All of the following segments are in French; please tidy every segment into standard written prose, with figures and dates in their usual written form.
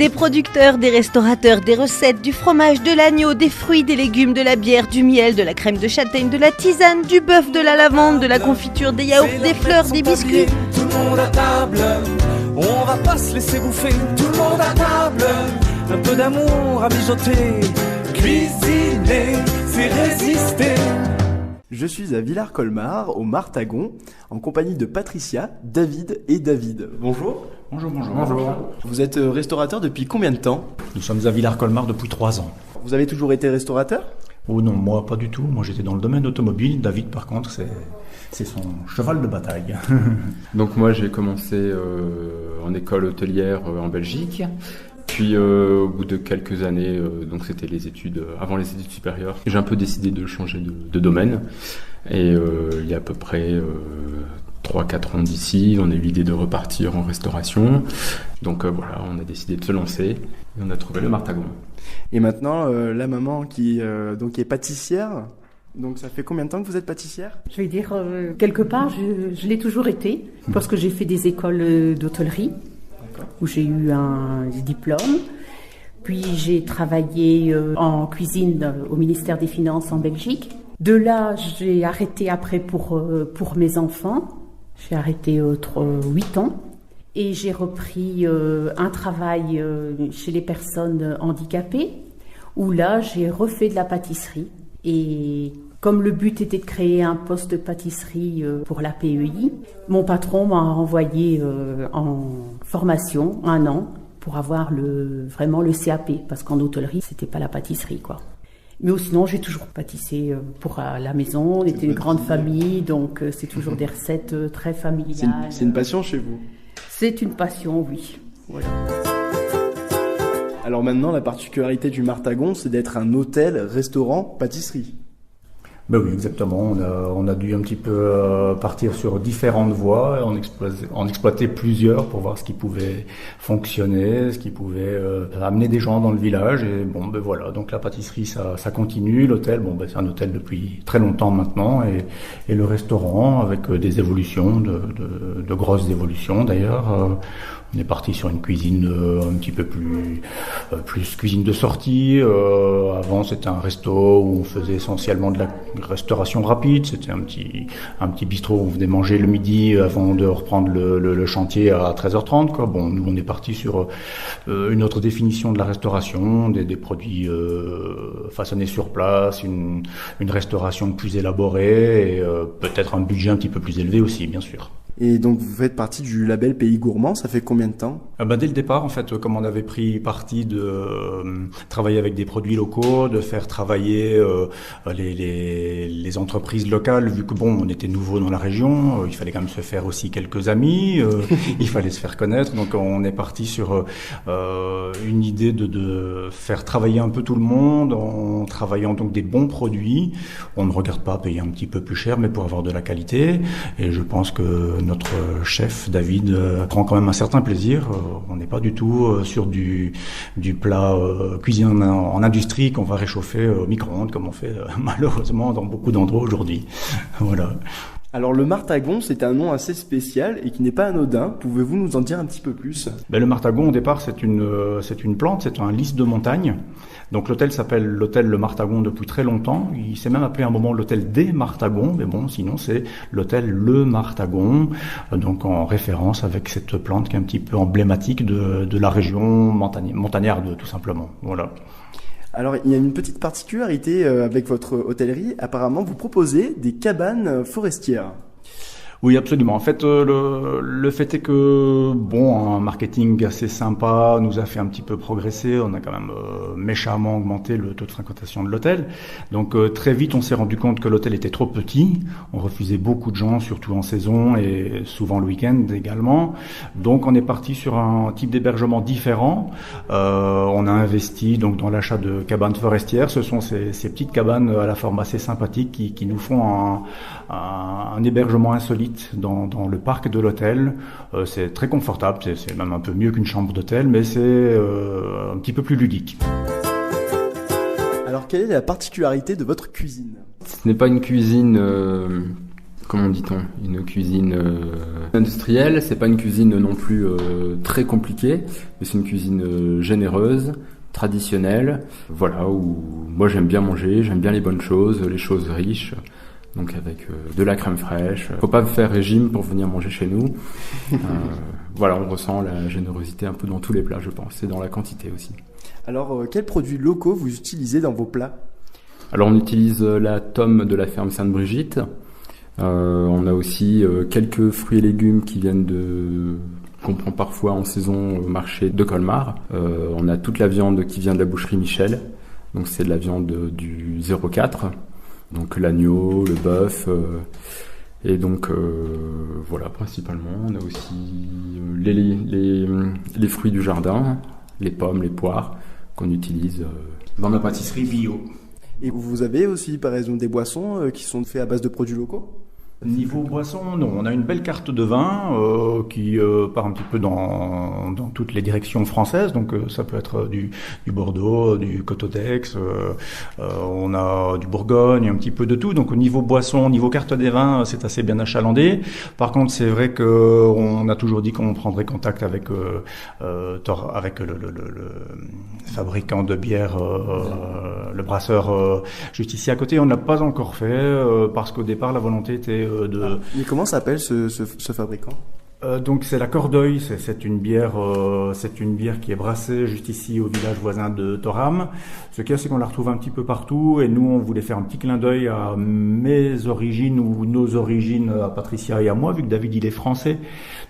Des producteurs, des restaurateurs, des recettes, du fromage, de l'agneau, des fruits, des légumes, de la bière, du miel, de la crème de châtaigne, de la tisane, du bœuf, de la lavande, de la confiture, des yaourts, des fleurs, des biscuits. Tout le monde à table, on va pas se laisser bouffer. Tout le monde à table, un peu d'amour à mijoter. Cuisiner, c'est résister. Je suis à Villars-Colmar, au Martagon, en compagnie de Patricia, David et David. Bonjour. Bonjour. Vous êtes restaurateur depuis combien de temps ? Nous sommes à Villars-Colmar depuis 3 ans. Vous avez toujours été restaurateur ? Oh non, moi pas du tout. Moi j'étais dans le domaine automobile. David par contre c'est son cheval de bataille. Donc moi j'ai commencé en école hôtelière en Belgique. Puis au bout de quelques années, donc c'était les études, avant les études supérieures, j'ai un peu décidé de changer de domaine. Et il y a à peu près 3-4 ans d'ici, on a eu l'idée de repartir en restauration. Donc voilà, on a décidé de se lancer et on a trouvé le Martagon. Et maintenant, la maman qui est pâtissière, donc ça fait combien de temps que vous êtes pâtissière ? Je vais dire, quelque part, je l'ai toujours été, parce que j'ai fait des écoles d'hôtellerie, où j'ai eu un diplôme. Puis j'ai travaillé en cuisine au ministère des Finances en Belgique. De là, j'ai arrêté après pour mes enfants. J'ai arrêté 8 ans. Et j'ai repris un travail chez les personnes handicapées, où là, j'ai refait de la pâtisserie. Et comme le but était de créer un poste de pâtisserie pour la PEI, mon patron m'a envoyé en formation 1 an pour avoir vraiment le CAP, parce qu'en hôtellerie, c'était pas la pâtisserie, quoi. Mais sinon, j'ai toujours pâtissé pour la maison. On était une grande famille, donc c'est toujours des recettes très familiales. C'est une passion chez vous ? C'est une passion, oui. Voilà. Alors maintenant, la particularité du Martagon, c'est d'être un hôtel, restaurant, pâtisserie. Ben oui, exactement. On a dû un petit peu partir sur différentes voies, en exploiter plusieurs pour voir ce qui pouvait fonctionner, ce qui pouvait amener des gens dans le village. Et bon, ben voilà. Donc la pâtisserie, ça continue. L'hôtel, c'est un hôtel depuis très longtemps maintenant, et le restaurant avec des évolutions, de grosses évolutions d'ailleurs. On est parti sur une cuisine un petit peu plus cuisine de sortie. Avant, c'était un resto où on faisait essentiellement de la restauration rapide. C'était un petit bistrot où on venait manger le midi avant de reprendre le chantier à 13h30, quoi. Bon, nous, on est parti sur une autre définition de la restauration, des produits façonnés sur place, une restauration plus élaborée et peut-être un budget un petit peu plus élevé aussi, bien sûr. Et donc vous faites partie du label Pays Gourmand, ça fait combien de temps ? Dès le départ, en fait, comme on avait pris parti de travailler avec des produits locaux, de faire travailler les entreprises locales, vu que on était nouveau dans la région, il fallait quand même se faire aussi quelques amis, il fallait se faire connaître. Donc on est parti sur une idée de faire travailler un peu tout le monde en travaillant donc des bons produits. On ne regarde pas payer un petit peu plus cher, mais pour avoir de la qualité. Et je pense que notre chef, David, prend quand même un certain plaisir. On n'est pas du tout sur du plat cuisiné en industrie qu'on va réchauffer au micro-ondes, comme on fait malheureusement dans beaucoup d'endroits aujourd'hui. Voilà. Alors le Martagon, c'est un nom assez spécial et qui n'est pas anodin. Pouvez-vous nous en dire un petit peu plus ? Le Martagon, au départ, c'est une plante, c'est un lys de montagne. Donc l'hôtel s'appelle l'hôtel Le Martagon depuis très longtemps. Il s'est même appelé à un moment l'hôtel des Martagons, mais bon, sinon c'est l'hôtel Le Martagon, donc en référence avec cette plante qui est un petit peu emblématique de la région montagnarde, tout simplement. Voilà. Alors, il y a une petite particularité avec votre hôtellerie. Apparemment, vous proposez des cabanes forestières. Oui, absolument. En fait, le fait est que, un marketing assez sympa nous a fait un petit peu progresser. On a quand même méchamment augmenté le taux de fréquentation de l'hôtel. Donc, très vite, on s'est rendu compte que l'hôtel était trop petit. On refusait beaucoup de gens, surtout en saison et souvent le week-end également. Donc, on est parti sur un type d'hébergement différent. On a investi donc dans l'achat de cabanes forestières. Ce sont ces petites cabanes à la forme assez sympathique qui nous font un hébergement insolite dans le parc de l'hôtel. C'est très confortable, c'est même un peu mieux qu'une chambre d'hôtel, mais c'est un petit peu plus ludique. Alors quelle est la particularité de votre cuisine ? Ce n'est pas une cuisine comment dit-on, une cuisine industrielle. C'est pas une cuisine non plus très compliquée, mais c'est une cuisine généreuse, traditionnelle. Voilà, où moi j'aime bien manger, j'aime bien les bonnes choses, les choses riches. Donc avec de la crème fraîche. Faut pas faire régime pour venir manger chez nous. Voilà, on ressent la générosité un peu dans tous les plats, je pense, et dans la quantité aussi. Alors, quels produits locaux vous utilisez dans vos plats ? Alors on utilise la tome de la ferme Sainte-Brigitte. On a aussi quelques fruits et légumes qu'on prend parfois en saison au marché de Colmar. On a toute la viande qui vient de la boucherie Michel. Donc c'est de la viande du 04. Donc l'agneau, le bœuf, et donc voilà, principalement. On a aussi les fruits du jardin, les pommes, les poires qu'on utilise dans nos pâtisseries bio. Et vous avez aussi, par exemple, des boissons qui sont faites à base de produits locaux ? Niveau boisson, non. On a une belle carte de vin qui part un petit peu dans toutes les directions françaises. Donc ça peut être du Bordeaux, du Cotodex, on a du Bourgogne, un petit peu de tout. Donc au niveau boisson, au niveau carte des vins, c'est assez bien achalandé. Par contre, c'est vrai que on a toujours dit qu'on prendrait contact avec le fabricant de bière, le brasseur juste ici à côté. On ne l'a pas encore fait parce qu'au départ, la volonté était Mais comment s'appelle ce fabricant ? Donc c'est la Cordeuil, c'est une bière qui est brassée juste ici au village voisin de Thorame. Ce qu'il y a, c'est qu'on la retrouve un petit peu partout, et nous on voulait faire un petit clin d'œil à mes origines ou nos origines, à Patricia et à moi, vu que David il est français,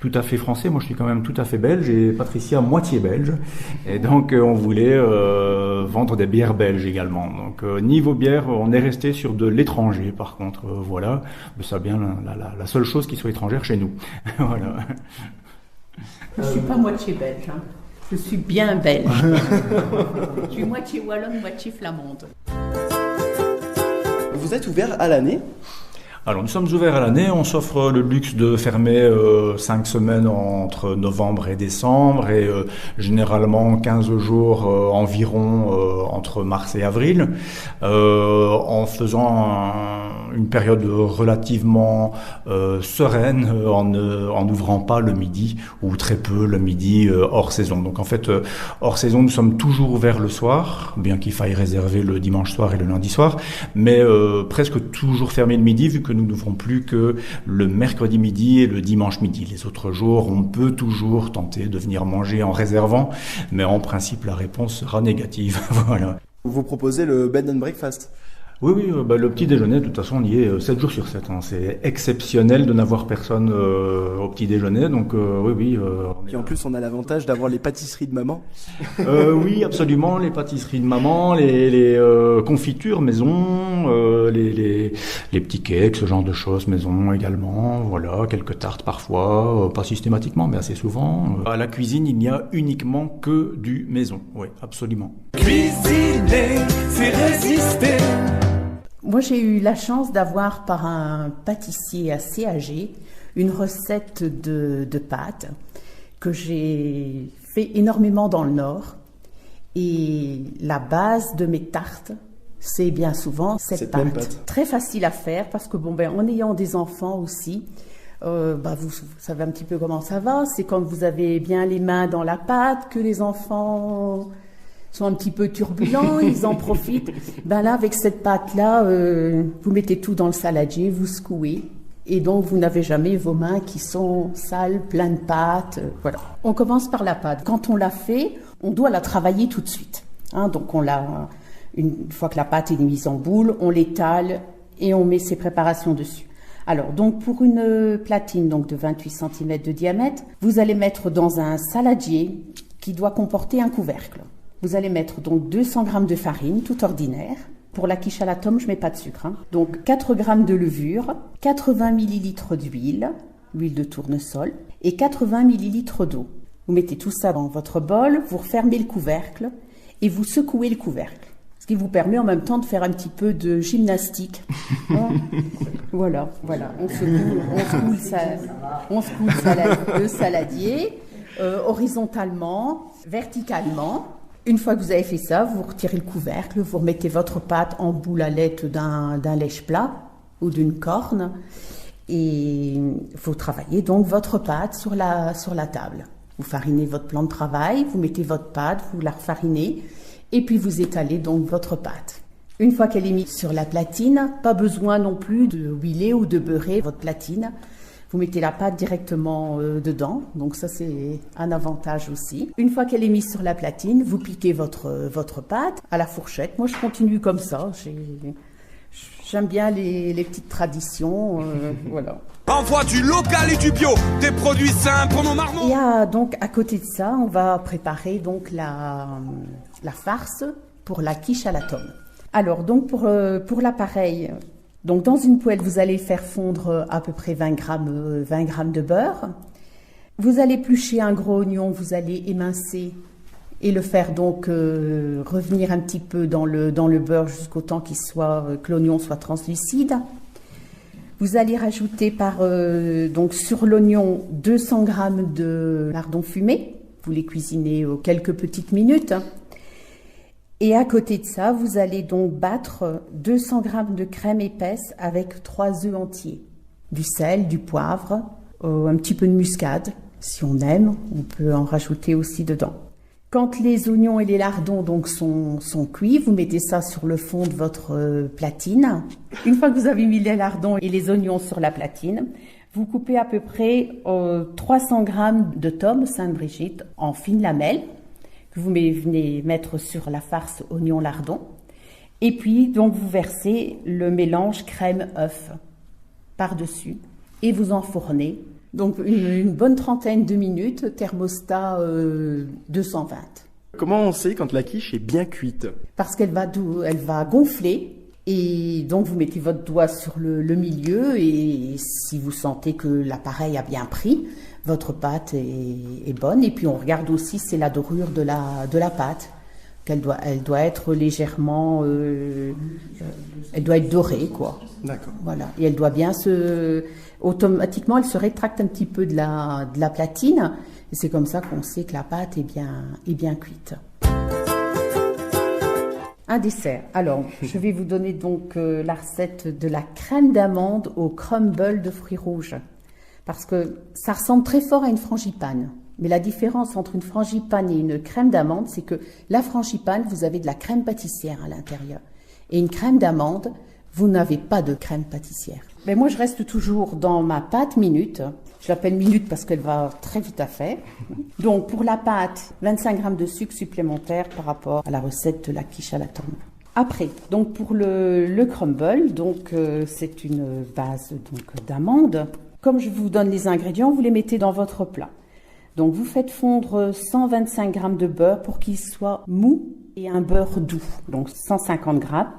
tout à fait français. Moi je suis quand même tout à fait belge, et Patricia moitié belge, et donc on voulait vendre des bières belges également. Donc niveau bière, on est resté sur de l'étranger. Par contre, voilà, c'est bien la seule chose qui soit étrangère chez nous. Voilà. Je suis pas moitié belge, hein. Je suis bien belge. Je suis moitié wallonne, moitié flamande. Vous êtes ouvert à l'année ? Alors nous sommes ouverts à l'année, on s'offre le luxe de fermer 5 semaines entre novembre et décembre, et généralement 15 jours environ entre mars et avril, en faisant une période relativement sereine, en n'ouvrant pas le midi, ou très peu le midi hors saison. Donc en fait, hors saison, nous sommes toujours ouverts le soir, bien qu'il faille réserver le dimanche soir et le lundi soir, mais presque toujours fermés le midi, vu que nous n'ouvrons plus que le mercredi midi et le dimanche midi. Les autres jours, on peut toujours tenter de venir manger en réservant, mais en principe, la réponse sera négative. Voilà. Vous proposez le bed and breakfast ? Oui, le petit déjeuner, de toute façon, on y est 7 jours sur 7. Hein. C'est exceptionnel de n'avoir personne au petit déjeuner, donc oui. Et en plus, on a l'avantage d'avoir les pâtisseries de maman. Oui, absolument, les pâtisseries de maman, les confitures maison, les petits cakes, ce genre de choses maison également. Voilà, quelques tartes parfois, pas systématiquement, mais assez souvent. À la cuisine, il n'y a uniquement que du maison. Oui, absolument. Cuisiner, c'est résister. Moi, j'ai eu la chance d'avoir, par un pâtissier assez âgé, une recette de pâtes que j'ai fait énormément dans le Nord. Et la base de mes tartes, c'est bien souvent cette pâte. Très facile à faire parce que, en ayant des enfants aussi, vous savez un petit peu comment ça va. C'est quand vous avez bien les mains dans la pâte que les enfants sont un petit peu turbulents, ils en profitent. Là, avec cette pâte-là, vous mettez tout dans le saladier, vous secouez, et donc vous n'avez jamais vos mains qui sont sales, pleines de pâte. Voilà. On commence par la pâte. Quand on l'a fait, on doit la travailler tout de suite. Donc une fois que la pâte est mise en boule, on l'étale et on met ses préparations dessus. Alors, donc pour une platine de 28 cm de diamètre, vous allez mettre dans un saladier qui doit comporter un couvercle. Vous allez mettre donc 200 g de farine, tout ordinaire. Pour la quiche à la tome, je ne mets pas de sucre. Donc 4 g de levure, 80 ml d'huile de tournesol, et 80 ml d'eau. Vous mettez tout ça dans votre bol, vous refermez le couvercle et vous secouez le couvercle. Ce qui vous permet en même temps de faire un petit peu de gymnastique. Voilà. On secoue le saladier horizontalement, verticalement. Une fois que vous avez fait ça, vous retirez le couvercle, vous remettez votre pâte en boule à l'aide d'un lèche-plat ou d'une corne, Et il faut travailler donc votre pâte sur la table. Vous farinez votre plan de travail, vous mettez votre pâte, vous la refarinez et puis vous étalez donc votre pâte. Une fois qu'elle est mise sur la platine, pas besoin non plus de huiler ou de beurrer votre platine. Vous mettez la pâte directement dedans, donc ça c'est un avantage aussi. Une fois qu'elle est mise sur la platine, vous piquez votre pâte à la fourchette. Moi je continue comme ça, j'aime bien les petites traditions, voilà. Envoie du local et du bio, des produits sains pour nos marmots. Et donc à côté de ça, on va préparer donc la farce pour la quiche à la tome. Alors donc pour l'appareil, donc dans une poêle vous allez faire fondre à peu près 20 grammes de beurre. Vous allez éplucher un gros oignon, vous allez émincer et le faire donc revenir un petit peu dans le beurre jusqu'au temps que l'oignon soit translucide. Vous allez rajouter donc sur l'oignon 200 grammes de lardons fumés. Vous les cuisinez quelques petites minutes. Et à côté de ça, vous allez donc battre 200 grammes de crème épaisse avec 3 œufs entiers. Du sel, du poivre, un petit peu de muscade. Si on aime, on peut en rajouter aussi dedans. Quand les oignons et les lardons donc sont cuits, vous mettez ça sur le fond de votre platine. Une fois que vous avez mis les lardons et les oignons sur la platine, vous coupez à peu près 300 grammes de tomes Sainte-Brigitte en fines lamelles que vous venez mettre sur la farce oignon-lardon. Et puis donc vous versez le mélange crème-œuf par-dessus et vous enfournez. Donc une bonne trentaine de minutes, thermostat 220. Comment on sait quand la quiche est bien cuite? Parce qu'elle va gonfler et donc vous mettez votre doigt sur le milieu et si vous sentez que l'appareil a bien pris, votre pâte est bonne. Et puis on regarde aussi c'est la dorure de la pâte. Elle doit être légèrement, elle doit être dorée quoi. D'accord. Voilà. Et elle doit bien automatiquement elle se rétracte un petit peu de la platine et c'est comme ça qu'on sait que la pâte est bien cuite. Un dessert. Alors, je vais vous donner donc la recette de la crème d'amande au crumble de fruits rouges parce que ça ressemble très fort à une frangipane. Mais la différence entre une frangipane et une crème d'amande, c'est que la frangipane, vous avez de la crème pâtissière à l'intérieur. Et une crème d'amande, vous n'avez pas de crème pâtissière. Mais moi, je reste toujours dans ma pâte minute. Je l'appelle minute parce qu'elle va très vite à faire. Donc, pour la pâte, 25 grammes de sucre supplémentaire par rapport à la recette de la quiche à la tome. Après, donc pour le crumble, donc c'est une base donc d'amande. Comme je vous donne les ingrédients, vous les mettez dans votre plat. Donc vous faites fondre 125 grammes de beurre pour qu'il soit mou et un beurre doux, donc 150 grammes.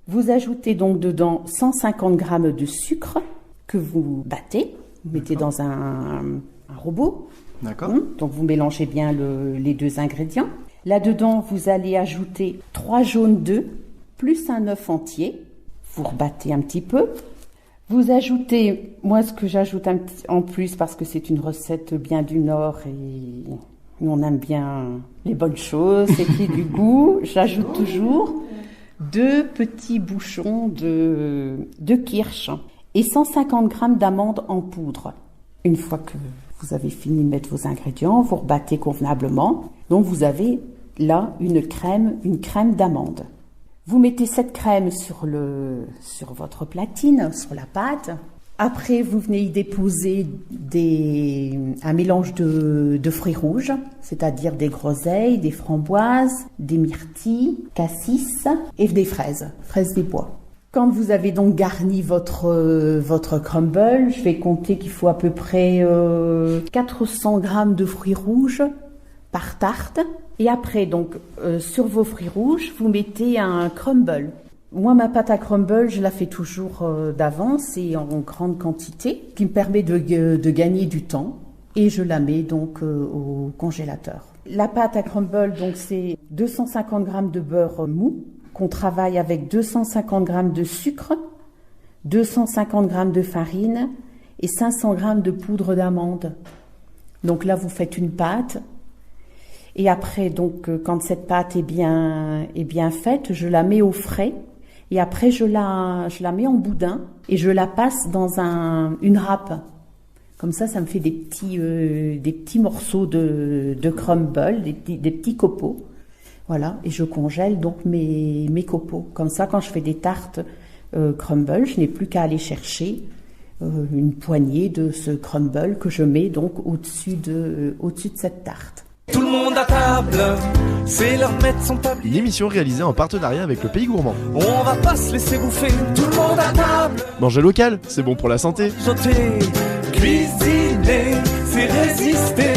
Vous ajoutez donc dedans 150 grammes de sucre que vous battez, vous mettez dans un robot. D'accord. Donc vous mélangez bien les deux ingrédients. Là-dedans, vous allez ajouter 3 jaunes d'œufs plus un œuf entier. Vous rebattez un petit peu. Vous ajoutez, moi ce que j'ajoute en plus parce que c'est une recette bien du Nord et on aime bien les bonnes choses et qui du goût, j'ajoute toujours 2 petits bouchons de kirsch et 150 grammes d'amandes en poudre. Une fois que vous avez fini de mettre vos ingrédients, vous rebattez convenablement. Donc vous avez là une crème d'amande. Vous mettez cette crème sur votre platine, sur la pâte. Après, vous venez y déposer un mélange de fruits rouges, c'est-à-dire des groseilles, des framboises, des myrtilles, cassis et des fraises des bois. Quand vous avez donc garni votre crumble, je vais compter qu'il faut à peu près 400 grammes de fruits rouges par tarte. Et après, donc, sur vos fruits rouges, vous mettez un crumble. Moi, ma pâte à crumble, je la fais toujours d'avance et en grande quantité, ce qui me permet de gagner du temps. Et je la mets donc au congélateur. La pâte à crumble, donc, c'est 250 grammes de beurre mou, qu'on travaille avec 250 grammes de sucre, 250 grammes de farine et 500 grammes de poudre d'amande. Donc là, vous faites une pâte. Et après, donc, quand cette pâte est bien faite, je la mets au frais. Et après, je la mets en boudin et je la passe dans une râpe. Comme ça me fait des petits morceaux de crumble, des petits copeaux. Voilà, et je congèle donc mes copeaux. Comme ça, quand je fais des tartes crumble, je n'ai plus qu'à aller chercher une poignée de ce crumble que je mets donc au-dessus de cette tarte. Tout le monde à table, c'est leur mettre son tablier. Une émission réalisée en partenariat avec le Pays Gourmand. On va pas se laisser bouffer, tout le monde à table. Manger local, c'est bon pour la santé. Sauter, cuisiner, c'est résister.